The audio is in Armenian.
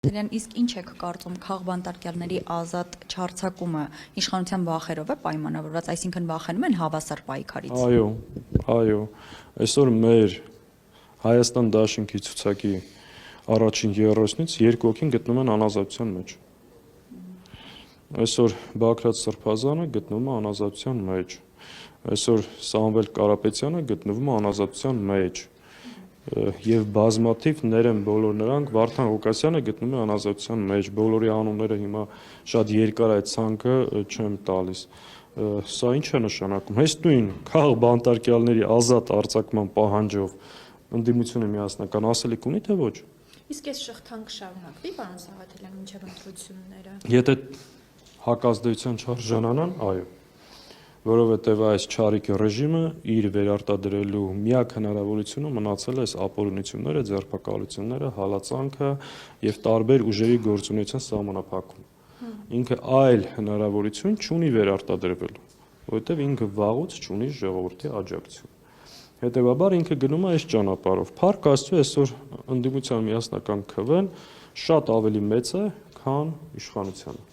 Իսկ ինչ եք կարծում քաղբանտարկյալների ազատ չարձակումը իշխանության վախերով է պայմանավորված, այսինքն վախենում են հավասար պայքարից։ Այո, այսօր մեր Հայաստան դաշինքի ցուցակի առաջին երրորդից երկու հոգին գտնվում են անազատության մեջ։ Այսօր Բագրատ Սրբազանը գտնվում է անազատության մեջ։ Այսօր Սամվել Կարապետյանը գտնվում է անազատության մեջ։ Եվ բազմաթիվ ներեմ բոլոր նրանք, Վարդան Ղուկասյանը գտնվում է անազատության մեջ, բոլորի անունները հիմա շատ երկար այդ ցանկը չեմ տալիս։ Սա ինչ է նշանակում։ Հենց նույն քաղբանտարկյալների ազատ արձակման պահանջով ընդդիմությունը միասնական ասելիք ունի, թե ոչ։ Իսկ այս շղթան կշարունակվի, պարոն Սաղաթելյան, մինչև ընտրությունները։ Եթե հակազդեցության չարժանանան, այո, որովհետև այս չարիքի ռեժիմը իր վերարտադրելու միակ հնարավորությունը մնացել է այս ապօրինությունները, ձերբակալությունները, հալածանքը եւ տարբեր ուժերի գործունեության սահմանափակում։ Ինքը այլ հնարավորություն չունի վերարտադրվելու, որովհետև ինքը վաղուց չունի ժողովրդի աջակցություն։ Հետևաբար ինքը գնում է այս ճանապարհով։ Փառք Աստծո, այսօր ընդդիմության միասնական քվեն շատ ավելի մեծ է, քան իշխանությանը։